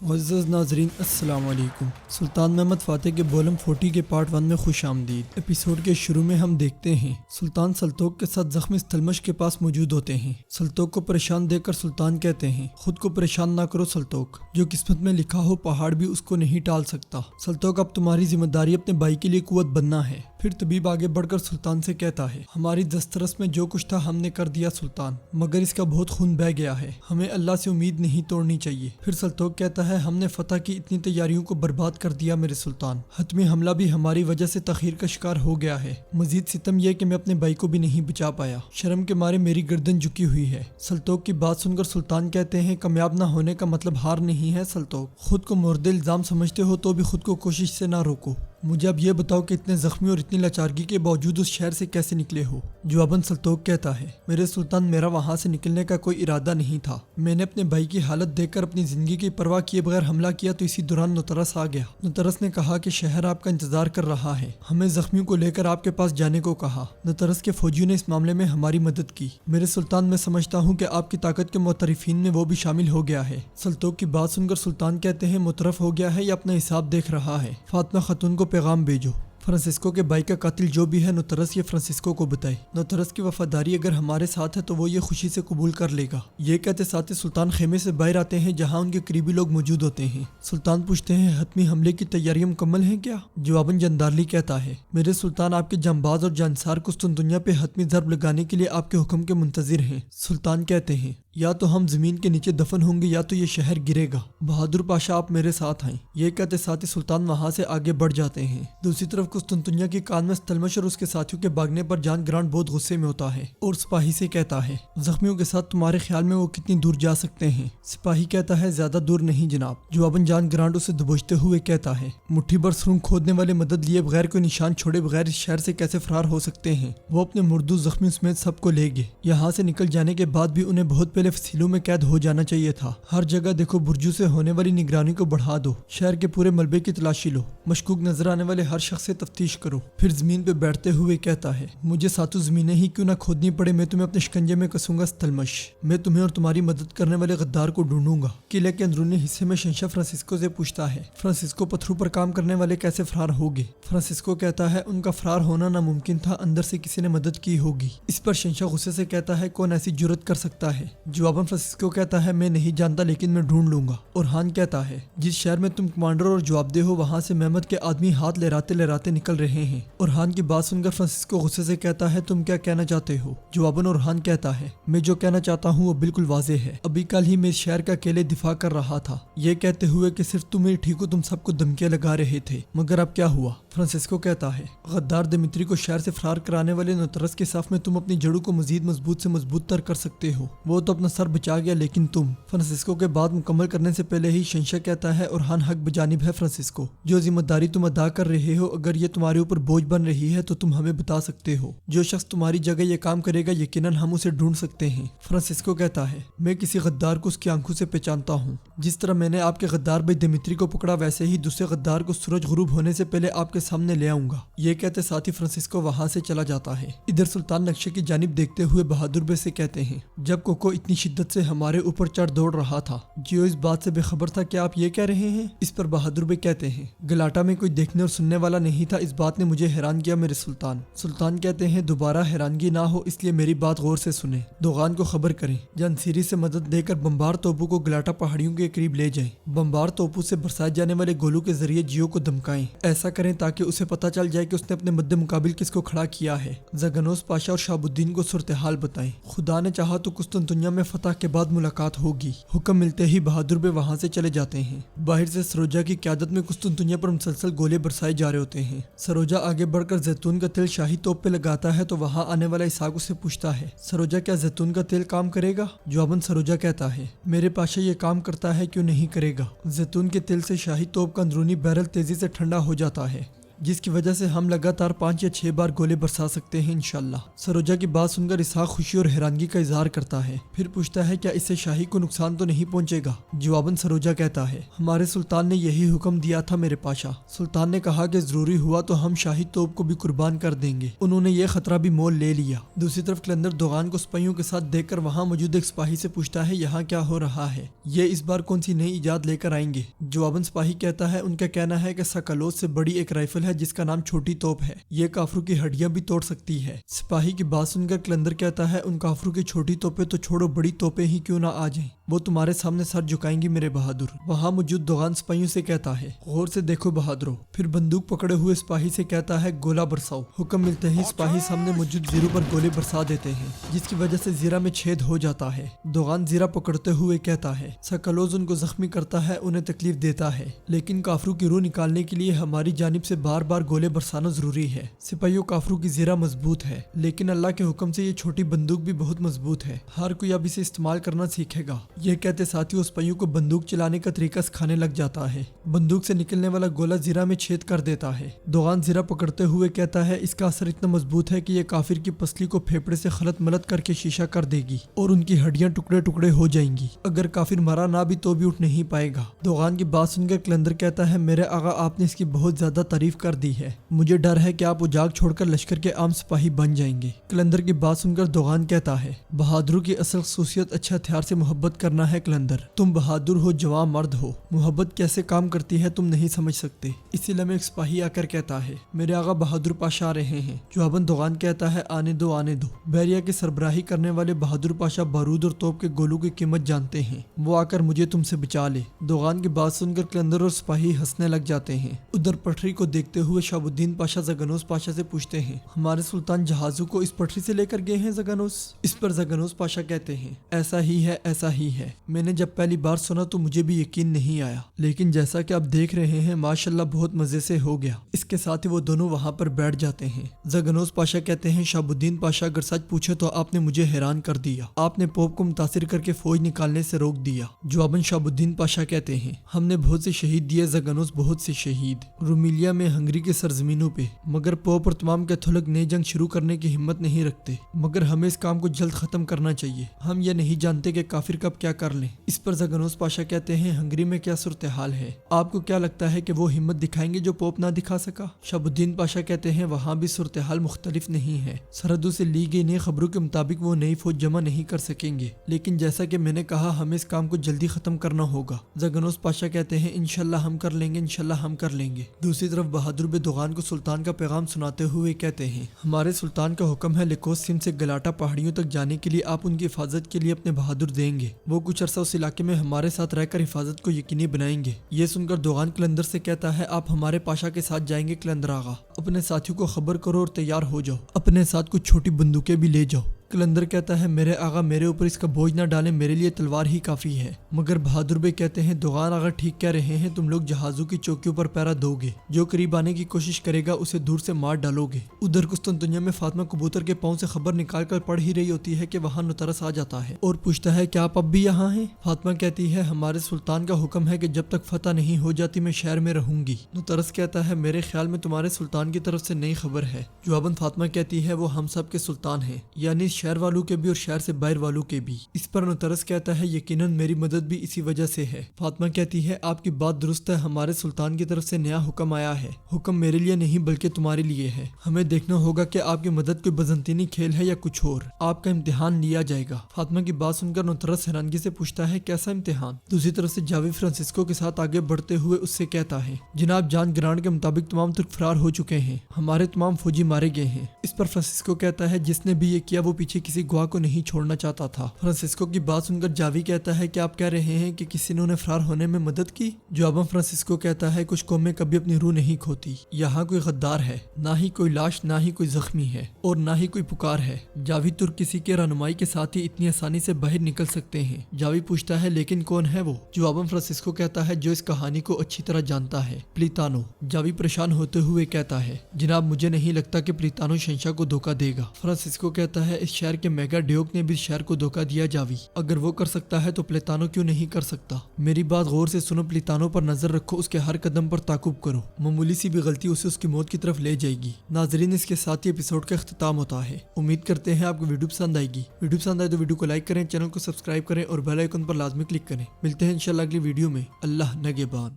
मुअज़्ज़ज़ नाज़रीन अस्सलाम वालेकुम। सुल्तान महमद फ़ातेह के बोलम 40 के पार्ट 1 में खुश आमदीद। एपिसोड के शुरू में हम देखते हैं सुल्तान सल्तोक के साथ ज़ख्मी स्थलमश के पास मौजूद होते हैं। सल्तोक को परेशान देखकर सुल्तान कहते हैं, खुद को परेशान ना करो सल्तोक, जो किस्मत में लिखा हो पहाड़ भी उसको नहीं टाल सकता। सल्तोक, अब तुम्हारी जिम्मेदारी अपने भाई के लिए कुव्वत बनना है। फिर तबीब आगे बढ़कर सुल्तान से कहता है, हमारी दस्तरस में जो कुछ था हमने कर दिया सुल्तान, मगर इसका बहुत खून बह गया है, हमें अल्लाह से उम्मीद नहीं तोड़नी चाहिए। फिर सल्तोक कहता है, हमने फतह की इतनी तैयारियों को बर्बाद कर दिया मेरे सुल्तान, हतमी हमला भी हमारी वजह से तखीर का शिकार हो गया है। मजीद सितम यह कि मैं अपने भाई को भी नहीं बचा पाया, शर्म के मारे मेरी गर्दन झुकी हुई है। सल्तोक की बात सुनकर सुल्तान कहते हैं, कामयाब ना होने का मतलब हार नहीं है सल्तोक, खुद को मोर्द इल्जाम समझते हो तो भी खुद को कोशिश से ना रोको। मुझे अब ये बताओ कि इतने जख्मी और इतनी लाचारगी के बावजूद उस शहर से कैसे निकले हो। जवाबन सल्तोक कहता है, मेरे सुल्तान, मेरा वहाँ से निकलने का कोई इरादा नहीं था। मैंने अपने भाई की हालत देखकर अपनी जिंदगी की परवाह किए बगैर हमला किया तो इसी दौरान नुतरस आ गया। नुतरस ने कहा कि शहर आपका इंतजार कर रहा है, हमें जख्मियों को लेकर आपके पास जाने को कहा। नुतरस के फौजियों ने इस मामले में हमारी मदद की। मेरे सुल्तान, मैं समझता हूँ कि आपकी ताकत के मुतरफिन में वो भी शामिल हो गया है। सल्तोक की बात सुनकर सुल्तान कहते हैं, मुतरफ हो गया है या अपना हिसाब देख रहा है। फातिमा खातून को पैगाम भेजो, फ्रांसिस्को के भाई का कातिल जो भी है नुतरस ये फ्रांसिस्को को बताए। नुतरस की वफादारी अगर हमारे साथ है तो वो ये खुशी से कबूल कर लेगा। ये कहते साथ ही सुल्तान खेमे से बाहर आते हैं जहाँ उनके करीबी लोग मौजूद होते हैं। सुल्तान पूछते हैं, हतमी हमले की तैयारियां मुकम्मल हैं क्या? जवाबन जंदारली कहता है, मेरे सुल्तान, आपके जंबाज और जानसार कुस्तुनतुनिया पे हतमी ज़रब लगाने के लिए आपके हुक्म के मुंतजिर हैं। सुल्तान कहते हैं, या तो हम जमीन के नीचे दफन होंगे या तो ये शहर गिरेगा। बहादुर पाशा, आप मेरे साथ आएं। ये कहते साथ ही सुल्तान वहाँ से आगे बढ़ जाते हैं। दूसरी तरफ कुस्तुनतुनिया की कान में तलमश और उसके साथियों के भागने पर जान ग्रांट बहुत गुस्से में होता है और सिपाही से कहता है, जख्मियों के साथ तुम्हारे ख्याल में वो कितनी दूर जा सकते हैं? सिपाही कहता है, ज्यादा दूर नहीं जनाब। जवाबन जान ग्रांट उसे दबोचते हुए कहता है, मुट्ठी भर सुरंग खोदने वाले मदद लिए बगैर कोई निशान छोड़े बगैर इस शहर से कैसे फरार हो सकते हैं? वो अपने मुर्दू जख्मियों समेत सबको ले गए। यहाँ से निकल जाने के बाद भी उन्हें बहुत पहले फसीलों में कैद हो जाना चाहिए था। हर जगह देखो, बुर्जू से होने वाली निगरानी को बढ़ा दो, शहर के पूरे मलबे की तलाशी लो, मशकूक नजर आने वाले हर शख्स से तफ्तीश करो। फिर जमीन पे बैठते हुए कहता है, मुझे सातों जमीनें ही क्यों ना खोदनी पड़े, मैं तुम्हें अपने शिकंजे में कसूंगा स्थलमश। मैं तुम्हें और तुम्हारी मदद करने वाले गद्दार को ढूंढूंगा। किले के अंदरूनी हिस्से में शहंशाह फ्रांसिस्को से पूछता है, फ्रांसिस्को, पत्थरों पर काम करने वाले कैसे फरार हो गए? फ्रांसिस्को कहता है, उनका फरार होना नामुमकिन था, अंदर से किसी ने मदद की होगी। इस पर शहंशाह गुस्से से कहता है, कौन ऐसी जुर्रत कर सकता है? जवाबन फ्रांसिस्को कहता है, मैं नहीं जानता लेकिन मैं ढूंढ लूंगा। और हान कहता है, जिस शहर में तुम कमांडर और जवाबदेह हो वहाँ से महमद के आदमी हाथ लहराते लहराते निकल रहे हैं। और हान की बात सुनकर फ्रांसिस्को गुस्से से कहता है, तुम क्या कहना चाहते हो? जवाबन और हान कहता है, मैं जो कहना चाहता हूँ वो बिल्कुल वाज़ेह है। अभी कल ही मैं इस शहर का अकेले दिफा कर रहा था, ये कहते हुए कि सिर्फ तुम ही ठीक हो, तुम सबको धमकियां लगा रहे थे, मगर अब क्या हुआ? फ्रांसिस्को कहता है, गद्दार दिमित्री को शहर से फरार कराने वाले नुतरस के साथ में तुम अपनी जड़ों को मजीद मजबूत से मजबूत तर कर सकते हो। वो तो अपना सर बचा गया, लेकिन तुम। फ्रांसिस्को के बात मुकम्मल करने से पहले ही शहंशाह कहता है, और हान हक बजानिब है फ्रांसिस्को, जो जिम्मेदारी तुम अदा कर रहे हो अगर ये तुम्हारे ऊपर बोझ बन रही है तो तुम हमें बता सकते हो। जो शख्स तुम्हारी जगह ये काम करेगा यकीनन हम उसे ढूंढ सकते हैं। फ्रांसिस्को कहता है, मैं किसी गद्दार को उसकी आंखों से पहचानता हूँ। जिस तरह मैंने आपके गद्दार भाई दिमित्री को पकड़ा, वैसे ही दूसरे गद्दार को सूरज गुरूब होने से पहले आपके सामने ले आऊंगा। ये कहते साथ ही फ्रांसिस्को वहाँ से चला जाता है। इधर सुल्तान नक्शे की जानिब देखते हुए बहादुर बे से कहते हैं, जब कोको इतनी शिद्दत से हमारे ऊपर चढ़ दौड़ रहा था, जियो इस बात से बेखबर था कि आप ये कह रहे हैं? इस पर बहादुर बे कहते हैं, गलाटा में कोई देखने और सुनने वाला नहीं था, इस बात ने मुझे हैरान किया मेरे सुल्तान। सुल्तान कहते हैं, दोबारा हैरानगी ना हो इसलिए मेरी बात गौर से सुने, दोगान को खबर करें, जानसीरी से मदद देकर बम्बार तोपों को गलाटा पहाड़ियों के करीब ले जाएं। बम्बार तोपों से बरसाए जाने वाले गोलों के जरिए जियो को धमकाएं। ऐसा करें ताकि उसे पता चल जाए कि उसने अपने मद्दे मुकाबिल किसको खड़ा किया है। जगनोस पाशा और शाहबुद्दीन को सूरत हाल बताएं। खुदा ने चाहा तो कुस्तुनतुनिया में फतह के बाद मुलाकात होगी। हुक्म मिलते ही बहादुर बे वहाँ से चले जाते हैं। बाहर से सरोजा की क़यादत में कुस्तुनतुनिया पर मुसलसल गोले बरसाए जा रहे होते हैं। सरोजा आगे बढ़कर जैतून का तेल शाही तोप पे लगाता है तो वहाँ आने वाला इसाक उसे पूछता है, सरोजा, क्या जैतून का तेल काम करेगा? जवाबन सरोजा कहता है, मेरे पाशा ये काम करता है, क्यों नहीं करेगा। जैतून के तेल से शाही तोप का अंदरूनी बैरल तेजी से ठंडा हो जाता है। जिसकी वजह से हम लगातार 5 या 6 बार गोले बरसा सकते हैं इंशाल्लाह। सरोजा की बात सुनकर इसहाक खुशी और हैरानगी का इजहार करता है, फिर पूछता है क्या इससे शाही को नुकसान तो नहीं पहुंचेगा। जवाबन सरोजा कहता है हमारे सुल्तान ने यही हुक्म दिया था मेरे पाशा। सुल्तान ने कहा कि जरूरी हुआ तो हम शाही तोप को भी कुर्बान कर देंगे। उन्होंने ये खतरा भी मोल ले लिया। दूसरी तरफ कलंदर दोगान को सिपाहियों के साथ देखकर वहाँ मौजूद एक सिपाही से पूछता है यहाँ क्या हो रहा है, ये इस बार कौन सी नई इजाद लेकर आएंगे। जवाबन सिपाही कहता है उनका कहना है कि सकलोत से बड़ी एक राइफल है जिसका नाम छोटी तोप है, ये काफरों की हड्डियां भी तोड़ सकती है। सिपाही की बात सुनकर कलंदर कहता है उन काफरों की छोटी तोपें तो छोड़ो, बड़ी तोपें ही क्यों ना आ जाएं, वो तुम्हारे सामने सर झुकाएंगी मेरे बहादुर। वहाँ मौजूद दोगान सिपाहियों से कहता है गौर से देखो बहादुरों, फिर बंदूक पकड़े हुए सिपाही से कहता है गोला बरसाओ। हुक्म मिलते ही सिपाही सामने मौजूद जीरो पर गोले बरसा देते हैं, जिसकी वजह से जीरा में छेद हो जाता है। दोगान जीरा पकड़ते हुए कहता है सकलोज उनको जख्मी करता है, उन्हें तकलीफ देता है, लेकिन काफरों की रूह निकालने के लिए हमारी जानिब से बार बार गोले बरसाना जरूरी है। सिपाहियों काफरों की जीरा मजबूत है, लेकिन अल्लाह के हुक्म से ये छोटी बंदूक भी बहुत मजबूत है, हर कोई अब इसे इस्तेमाल करना सीखेगा। ये कहते साथ ही उस सिपाहियों को बंदूक चलाने का तरीका सिखाने लग जाता है। बंदूक से निकलने वाला गोला जीरा में छेद कर देता है। दोगान जीरा पकड़ते हुए कहता है इसका असर इतना मजबूत है कि ये काफिर की पसली को फेफड़े से खलत मलत करके शीशा कर देगी और उनकी हड्डियां टुकड़े टुकड़े हो जाएंगी। अगर काफिर मरा ना भी तो भी उठ नहीं पाएगा। दोगान की बात सुनकर कलंदर कहता है मेरे आगा आपने इसकी बहुत ज्यादा तारीफ कर दी है, मुझे डर है कि आप उजाग छोड़कर लश्कर के आम सिपाही बन जाएंगे। कलंदर की बात सुनकर दोगान कहता है बहादुरों की असल खसूसियत अच्छे हथियार से मोहब्बत करना है कलंदर, तुम बहादुर हो, जवान मर्द हो, मोहब्बत कैसे काम करती है तुम नहीं समझ सकते। इसी लम्हे एक सिपाही आकर कहता है मेरे आगा बहादुर पाशा आ रहे हैं। जवाबन दोगान कहता है आने दो आने दो। बैरिया की सरबराही करने वाले बहादुर पाशा बारूद और तोप के गोलों की कीमत जानते हैं, वो आकर मुझे तुमसे बचा ले। दोगान की बात सुनकर कलंदर और सिपाही हंसने लग जाते हैं। उधर पटरी को देखते हुए शाहबुद्दीन पाशा जगनोस पाशा से पूछते हैं हमारे सुल्तान जहाजों को इस पटरी से लेकर गए हैं जगनोस। इस पर जगनोस पाशा कहते हैं ऐसा ही है, ऐसा ही है। मैंने जब पहली बार सुना तो मुझे भी यकीन नहीं आया, लेकिन जैसा कि आप देख रहे हैं माशाल्लाह बहुत मजे से हो गया। इसके साथ ही वो दोनों वहाँ पर बैठ जाते हैं। जगनोस पाशा कहते हैं शाहबुद्दीन पाशा अगर सच पूछे तो आपने मुझे हैरान कर दिया, आपने पोप को मुतासिर करके फौज निकालने से रोक दिया। जवाबन शाहबुद्दीन पाशा कहते हैं हमने बहुत से शहीद दिए जगनोस, बहुत से शहीद रूमिलिया में हंगरी के सरजमीनों पे, मगर पोप और तमाम कैथोलिक नई जंग शुरू करने की हिम्मत नहीं रखते। मगर हमें इस काम को जल्द खत्म करना चाहिए, हम ये नहीं जानते कि काफिर कब क्या कर लें। इस पर जगनोस पाशा कहते हैं हंगरी में क्या सूरत हाल है, आपको क्या लगता है कि वो हिम्मत दिखाएंगे जो पोप ना दिखा सका। शाहबुद्दीन पाशा कहते हैं वहाँ भी सूरत हाल मुख्तलिफ नहीं है, सरहदों से ली गई नई खबरों के मुताबिक वो नई फौज जमा नहीं कर सकेंगे, लेकिन जैसा कि मैंने कहा हमें इस काम को जल्दी खत्म करना होगा। जगनोस पाशा कहते हैं इंशाल्लाह हम कर लेंगे, इंशाल्लाह हम कर लेंगे। दूसरी तरफ बहादुर बे दोगान को सुल्तान का पैगाम सुनाते हुए कहते हैं हमारे सुल्तान का हुक्म है लिकोस सिंध से गलाटा पहाड़ियों तक जाने के लिए आप उनकी हिफाजत के लिए अपने बहादुर देंगे, वो कुछ अरसा उस इलाके में हमारे साथ रहकर हिफाजत को यकीनी बनाएंगे। ये सुनकर दोगान कलंदर से कहता है आप हमारे पाशा के साथ जाएंगे कलंदर आगा, अपने साथियों को खबर करो और तैयार हो जाओ, अपने साथ कुछ छोटी बंदूकें भी ले जाओ। कलंदर कहता है मेरे आगा मेरे ऊपर इसका बोझ ना डालें, मेरे लिए तलवार ही काफी है। मगर बहादुर बे कहते हैं दोगान आगा ठीक कह रहे हैं, तुम लोग जहाजों की चौकियों पर पहरा दोगे, जो करीब आने की कोशिश करेगा उसे दूर से मार डालोगे। उधर कुस्तुनतुनिया में फातिमा कबूतर के पाँव से खबर निकाल कर पढ़ ही रही होती है कि वहाँ नुतरस आ जाता है और पूछता है क्या आप अब भी यहाँ हैं। फातिमा कहती है हमारे सुल्तान का हुक्म है कि जब तक फतह नहीं हो जाती मैं शहर में रहूंगी। नुतरस कहता है मेरे ख्याल में तुम्हारे सुल्तान की तरफ से नई खबर है। जवाबन फातिमा कहती है वो हम सब के सुल्तान है, यानी शहर वालों के भी और शहर से बाहर वालों के भी। इस पर नुतरस कहता है यकीनन मेरी मदद भी इसी वजह से है। फातिमा कहती है आपकी बात दुरुस्त है, हमारे सुल्तान की तरफ से नया हुक्म आया है, हुक्म मेरे लिए नहीं बल्कि तुम्हारे लिए है। हमें देखना होगा कि आपकी मदद कोई बजंतीनी खेल है या कुछ और, आपका इम्तिहान लिया जाएगा। फातिमा की बात सुनकर नुतरस हैरानगी से पूछता है कैसा इम्तिहान। दूसरी तरफ से जावी फ्रांसिस्को के साथ आगे बढ़ते हुए उससे कहता है जनाब जान ग्रांड के मुताबिक तमाम तुर्क फरार हो चुके हैं, हमारे तमाम फौजी मारे गए हैं। इस पर फ्रांसिस्को कहता है जिसने भी ये किया वो पीछे किसी गवाह को नहीं छोड़ना चाहता था। फ्रांसिस्को की बात सुनकर जावी कहता है कि आप कह रहे हैं कि किसी ने उन्हें फरार होने में मदद की। जवाबन फ्रांसिस्को कहता है कुछ कौमें कभी अपनी रूह नहीं खोती, यहाँ कोई गद्दार है, ना ही कोई लाश, ना ही कोई जख्मी है और ना ही कोई पुकार है। जावी तुर्क किसी के रहनुमाई के साथ ही इतनी आसानी से बाहर निकल सकते हैं। जावी पूछता है लेकिन कौन है वो। जवाबन फ्रांसिस्को कहता है जो इस कहानी को अच्छी तरह जानता है, प्लीतानो। जावी परेशान होते हुए कहता है जनाब मुझे नहीं लगता कि प्लीतानो शहंशाह को धोखा देगा। फ्रांसिस्को कहता है इस شہر کے میگا ڈیوک نے بھی شہر کو دھوکہ دیا جاوی، اگر وہ کر سکتا ہے تو پلیتانو کیوں نہیں کر سکتا؟ میری بات غور سے سنو، پلیتانو پر نظر رکھو، اس کے ہر قدم پر تعاقب کرو، معمولی سی بھی غلطی اسے اس کی موت کی طرف لے جائے گی۔ ناظرین، اس کے ساتھ ہی ایپیسوڈ کا اختتام ہوتا ہے۔ امید کرتے ہیں آپ کو ویڈیو پسند آئے گی۔ ویڈیو پسند آئے تو ویڈیو کو لائک کریں، چینل کو سبسکرائب کریں اور بیل آئیکن پر لازمی کلک کریں۔ ملتے ہیں انشاءاللہ اگلی ویڈیو میں۔ اللہ نگہبان۔